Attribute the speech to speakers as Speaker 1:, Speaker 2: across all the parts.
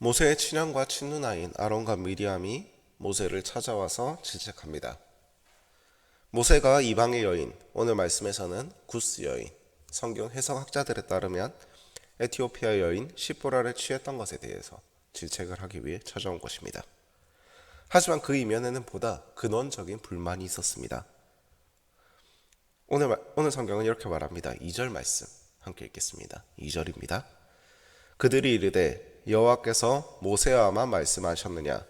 Speaker 1: 모세의 친형과 친누나인 아론과 미리암이 모세를 찾아와서 질책합니다. 모세가 이방의 여인, 오늘 말씀에서는 구스 여인, 성경 해석학자들에 따르면 에티오피아 여인 시보라를 취했던 것에 대해서 질책을 하기 위해 찾아온 것입니다. 하지만 그 이면에는 보다 근원적인 불만이 있었습니다. 오늘 성경은 이렇게 말합니다. 2절 말씀 함께 읽겠습니다. 2절입니다. 그들이 이르되 여호와께서 모세와만 말씀하셨느냐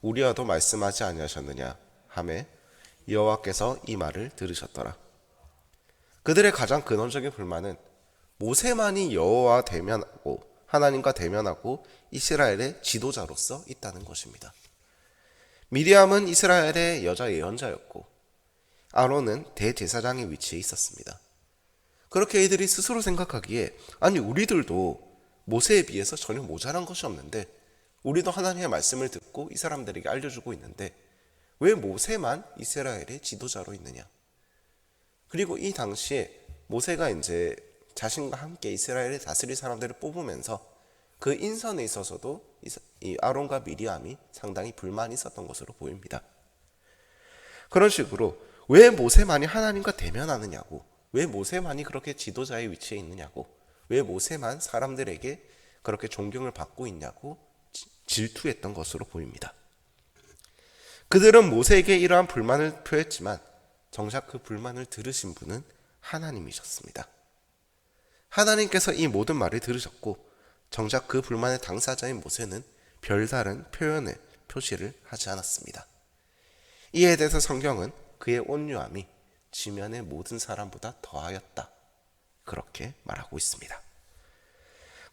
Speaker 1: 우리와도 말씀하지 아니하셨느냐 하매 여호와께서 이 말을 들으셨더라. 그들의 가장 근원적인 불만은 모세만이 여호와와 대면하고 하나님과 대면하고 이스라엘의 지도자로서 있다는 것입니다. 미리암은 이스라엘의 여자 예언자였고 아론은 대제사장의 위치에 있었습니다. 그렇게 이들이 스스로 생각하기에 아니 우리들도 모세에 비해서 전혀 모자란 것이 없는데 우리도 하나님의 말씀을 듣고 이 사람들에게 알려주고 있는데 왜 모세만 이스라엘의 지도자로 있느냐. 그리고 이 당시에 모세가 이제 자신과 함께 이스라엘을 다스릴 사람들을 뽑으면서 그 인선에 있어서도 이 아론과 미리암이 상당히 불만이 있었던 것으로 보입니다. 그런 식으로 왜 모세만이 하나님과 대면하느냐고, 왜 모세만이 그렇게 지도자의 위치에 있느냐고, 왜 모세만 사람들에게 그렇게 존경을 받고 있냐고 질투했던 것으로 보입니다. 그들은 모세에게 이러한 불만을 표했지만 정작 그 불만을 들으신 분은 하나님이셨습니다. 하나님께서 이 모든 말을 들으셨고 정작 그 불만의 당사자인 모세는 별다른 표시를 하지 않았습니다. 이에 대해서 성경은 그의 온유함이 지면의 모든 사람보다 더하였다, 그렇게 말하고 있습니다.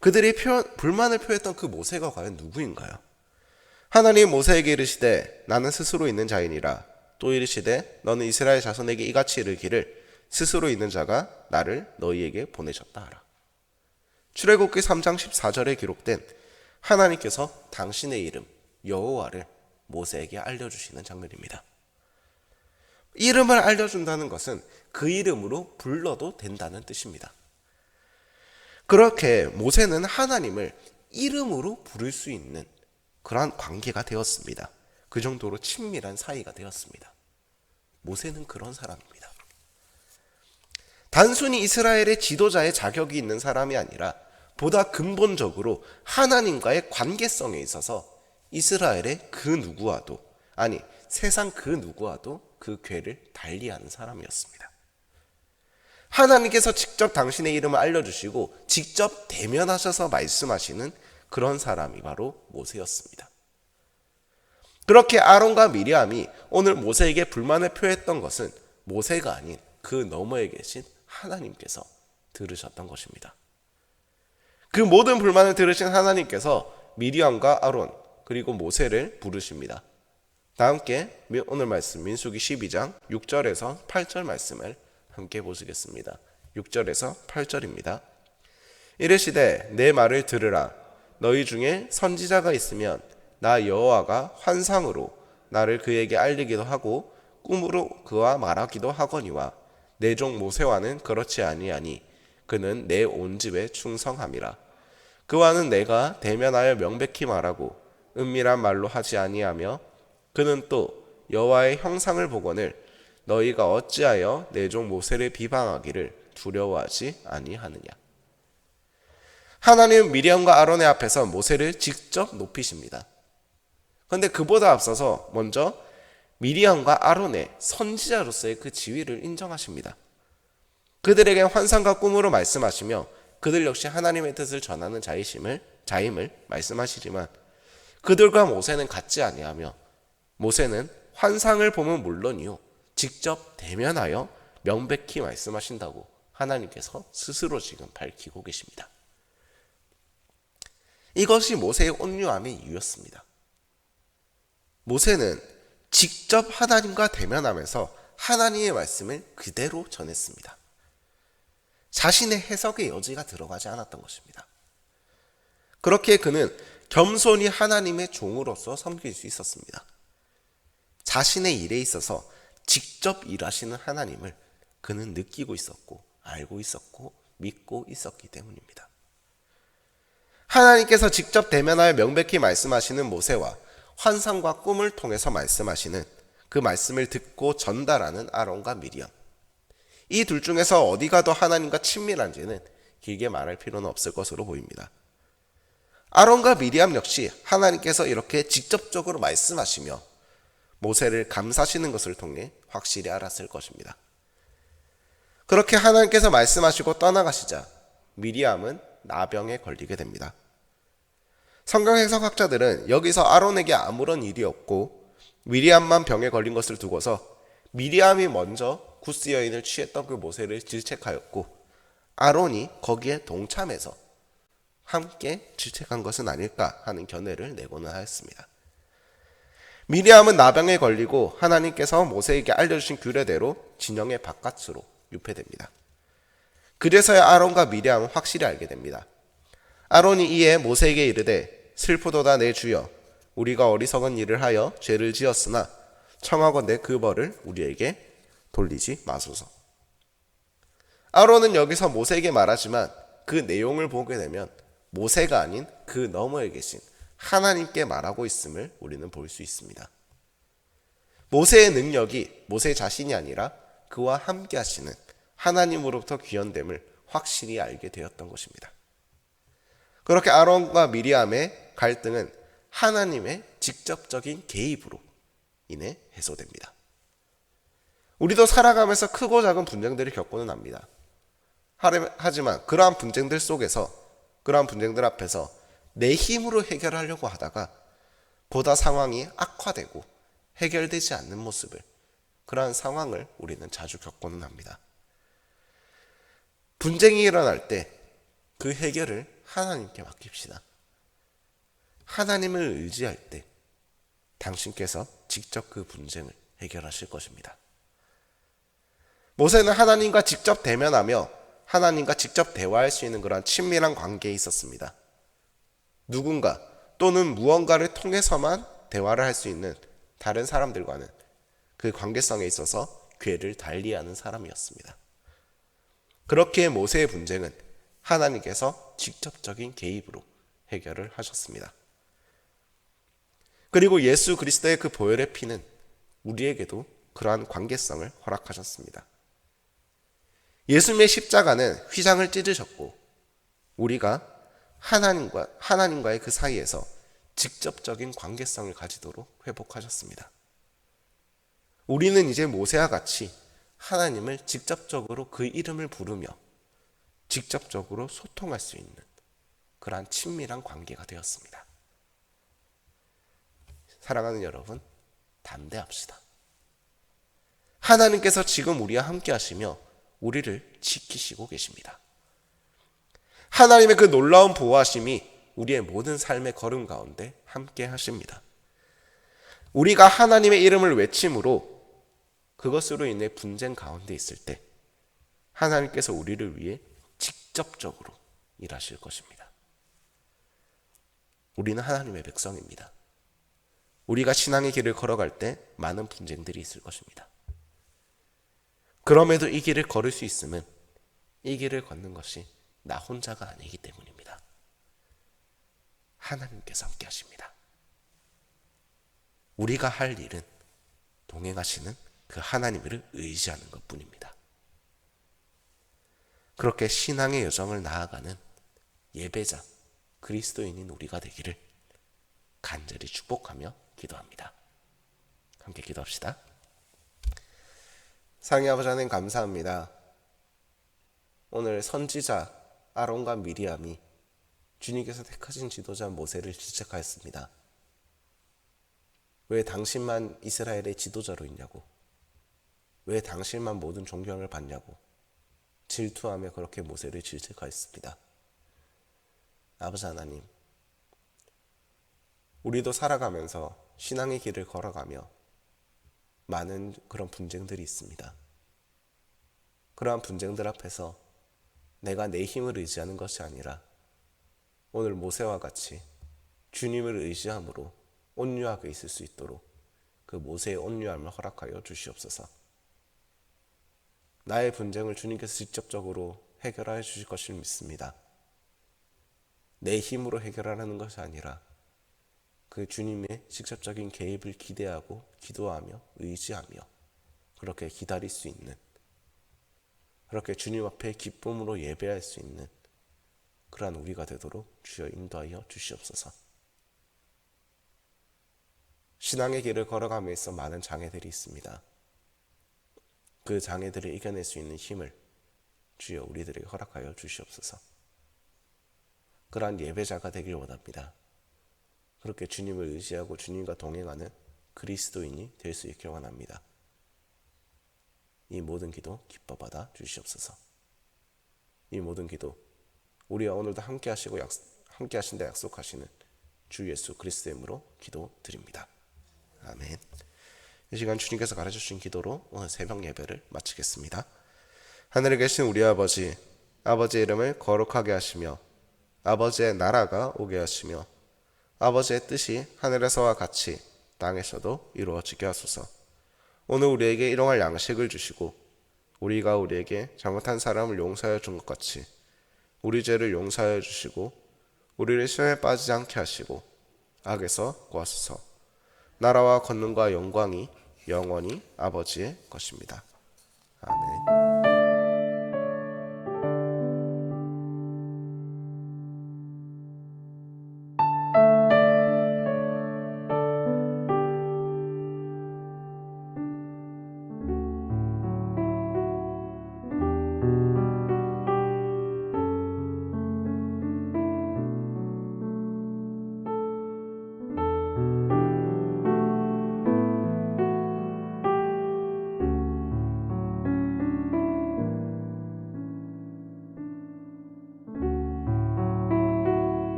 Speaker 1: 그들이 불만을 표했던 그 모세가 과연 누구인가요? 하나님 모세에게 이르시되 나는 스스로 있는 자이니라. 또 이르시되 너는 이스라엘 자손에게 이같이 이르기를 스스로 있는 자가 나를 너희에게 보내셨다 하라. 출애굽기 3장 14절에 기록된 하나님께서 당신의 이름 여호와를 모세에게 알려주시는 장면입니다. 이름을 알려준다는 것은 그 이름으로 불러도 된다는 뜻입니다. 그렇게 모세는 하나님을 이름으로 부를 수 있는 그러한 관계가 되었습니다. 그 정도로 친밀한 사이가 되었습니다. 모세는 그런 사람입니다. 단순히 이스라엘의 지도자의 자격이 있는 사람이 아니라 보다 근본적으로 하나님과의 관계성에 있어서 이스라엘의 그 누구와도, 아니 세상 그 누구와도 그 궤를 달리하는 사람이었습니다. 하나님께서 직접 당신의 이름을 알려주시고 직접 대면하셔서 말씀하시는 그런 사람이 바로 모세였습니다. 그렇게 아론과 미리암이 오늘 모세에게 불만을 표했던 것은 모세가 아닌 그 너머에 계신 하나님께서 들으셨던 것입니다. 그 모든 불만을 들으신 하나님께서 미리암과 아론 그리고 모세를 부르십니다. 다 함께 오늘 말씀 민수기 12장 6절에서 8절 말씀을 함께 보시겠습니다. 6절에서 8절입니다. 이르시되 내 말을 들으라. 너희 중에 선지자가 있으면 나 여호와가 환상으로 나를 그에게 알리기도 하고 꿈으로 그와 말하기도 하거니와 내 종 모세와는 그렇지 아니하니 그는 내 온 집에 충성함이라. 그와는 내가 대면하여 명백히 말하고 은밀한 말로 하지 아니하며 그는 또 여호와의 형상을 보거늘 너희가 어찌하여 내 종 모세를 비방하기를 두려워하지 아니하느냐. 하나님은 미리암과 아론의 앞에서 모세를 직접 높이십니다. 그런데 그보다 앞서서 먼저 미리암과 아론의 선지자로서의 그 지위를 인정하십니다. 그들에게 환상과 꿈으로 말씀하시며 그들 역시 하나님의 뜻을 전하는 자임을 말씀하시지만 그들과 모세는 같지 아니하며 모세는 환상을 보면 물론이요 직접 대면하여 명백히 말씀하신다고 하나님께서 스스로 지금 밝히고 계십니다. 이것이 모세의 온유함의 이유였습니다. 모세는 직접 하나님과 대면하면서 하나님의 말씀을 그대로 전했습니다. 자신의 해석의 여지가 들어가지 않았던 것입니다. 그렇게 그는 겸손히 하나님의 종으로서 섬길 수 있었습니다. 자신의 일에 있어서 직접 일하시는 하나님을 그는 느끼고 있었고 알고 있었고 믿고 있었기 때문입니다. 하나님께서 직접 대면하여 명백히 말씀하시는 모세와 환상과 꿈을 통해서 말씀하시는 그 말씀을 듣고 전달하는 아론과 미리암. 이 둘 중에서 어디가 더 하나님과 친밀한지는 길게 말할 필요는 없을 것으로 보입니다. 아론과 미리암 역시 하나님께서 이렇게 직접적으로 말씀하시며 모세를 감사하시는 것을 통해 확실히 알았을 것입니다. 그렇게 하나님께서 말씀하시고 떠나가시자 미리암은 나병에 걸리게 됩니다. 성경 해석학자들은 여기서 아론에게 아무런 일이 없고 미리암만 병에 걸린 것을 두고서 미리암이 먼저 구스 여인을 취했던 그 모세를 질책하였고 아론이 거기에 동참해서 함께 질책한 것은 아닐까 하는 견해를 내고는 하였습니다. 미리암은 나병에 걸리고 하나님께서 모세에게 알려주신 규례대로 진영의 바깥으로 유폐됩니다. 그래서야 아론과 미리암은 확실히 알게 됩니다. 아론이 이에 모세에게 이르되 슬프도다 내 주여 우리가 어리석은 일을 하여 죄를 지었으나 청하건대 그 벌을 우리에게 돌리지 마소서. 아론은 여기서 모세에게 말하지만 그 내용을 보게 되면 모세가 아닌 그 너머에 계신 하나님께 말하고 있음을 우리는 볼 수 있습니다. 모세의 능력이 모세 자신이 아니라 그와 함께 하시는 하나님으로부터 귀현됨을 확실히 알게 되었던 것입니다. 그렇게 아론과 미리암의 갈등은 하나님의 직접적인 개입으로 인해 해소됩니다. 우리도 살아가면서 크고 작은 분쟁들을 겪고는 합니다. 하지만 그러한 분쟁들 속에서, 그러한 분쟁들 앞에서 내 힘으로 해결하려고 하다가 보다 상황이 악화되고 해결되지 않는 모습을, 그러한 상황을 우리는 자주 겪고는 합니다. 분쟁이 일어날 때 그 해결을 하나님께 맡깁시다. 하나님을 의지할 때 당신께서 직접 그 분쟁을 해결하실 것입니다. 모세는 하나님과 직접 대면하며 하나님과 직접 대화할 수 있는 그런 친밀한 관계에 있었습니다. 누군가 또는 무언가를 통해서만 대화를 할 수 있는 다른 사람들과는 그 관계성에 있어서 궤를 달리하는 사람이었습니다. 그렇게 모세의 분쟁은 하나님께서 직접적인 개입으로 해결을 하셨습니다. 그리고 예수 그리스도의 그 보혈의 피는 우리에게도 그러한 관계성을 허락하셨습니다. 예수님의 십자가는 휘장을 찢으셨고 우리가 하나님과의 그 사이에서 직접적인 관계성을 가지도록 회복하셨습니다. 우리는 이제 모세와 같이 하나님을 직접적으로 그 이름을 부르며 직접적으로 소통할 수 있는 그러한 친밀한 관계가 되었습니다. 사랑하는 여러분, 담대합시다. 하나님께서 지금 우리와 함께 하시며 우리를 지키시고 계십니다. 하나님의 그 놀라운 보호하심이 우리의 모든 삶의 걸음 가운데 함께 하십니다. 우리가 하나님의 이름을 외침으로 그것으로 인해 분쟁 가운데 있을 때 하나님께서 우리를 위해 직접적으로 일하실 것입니다. 우리는 하나님의 백성입니다. 우리가 신앙의 길을 걸어갈 때 많은 분쟁들이 있을 것입니다. 그럼에도 이 길을 걸을 수 있음은 이 길을 걷는 것이 나 혼자가 아니기 때문입니다. 하나님께서 함께 하십니다. 우리가 할 일은 동행하시는 그 하나님을 의지하는 것뿐입니다. 그렇게 신앙의 여정을 나아가는 예배자 그리스도인인 우리가 되기를 간절히 축복하며 기도합니다. 함께 기도합시다. 사랑의 아버지 하나님 감사합니다. 오늘 선지자 아론과 미리암이 주님께서 택하신 지도자 모세를 질책하였습니다. 왜 당신만 이스라엘의 지도자로 있냐고, 왜 당신만 모든 존경을 받냐고 질투하며 그렇게 모세를 질책하였습니다. 아버지 하나님, 우리도 살아가면서 신앙의 길을 걸어가며 많은 그런 분쟁들이 있습니다. 그러한 분쟁들 앞에서 내가 내 힘을 의지하는 것이 아니라 오늘 모세와 같이 주님을 의지함으로 온유하게 있을 수 있도록 그 모세의 온유함을 허락하여 주시옵소서. 나의 분쟁을 주님께서 직접적으로 해결하여 주실 것을 믿습니다. 내 힘으로 해결하라는 것이 아니라 그 주님의 직접적인 개입을 기대하고 기도하며 의지하며 그렇게 기다릴 수 있는, 그렇게 주님 앞에 기쁨으로 예배할 수 있는 그러한 우리가 되도록 주여 인도하여 주시옵소서. 신앙의 길을 걸어감에 있어 많은 장애들이 있습니다. 그 장애들을 이겨낼 수 있는 힘을 주여 우리들에게 허락하여 주시옵소서. 그러한 예배자가 되길 원합니다. 그렇게 주님을 의지하고 주님과 동행하는 그리스도인이 될 수 있길 원합니다. 이 모든 기도 기뻐 받아 주시옵소서. 이 모든 기도 우리와 오늘도 함께 하신다 약속하시는 주 예수 그리스도의 이름으로 기도드립니다. 아멘. 이 시간 주님께서 가르쳐주신 기도로 오늘 새벽 예배를 마치겠습니다. 하늘에 계신 우리 아버지, 아버지의 이름을 거룩하게 하시며 아버지의 나라가 오게 하시며 아버지의 뜻이 하늘에서와 같이 땅에서도 이루어지게 하소서. 오늘 우리에게 일용할 양식을 주시고 우리가 우리에게 잘못한 사람을 용서하여 준 것 같이 우리 죄를 용서하여 주시고 우리를 시험에 빠지지 않게 하시고 악에서 구하소서. 나라와 권능과 영광이 영원히 아버지의 것입니다. 아멘.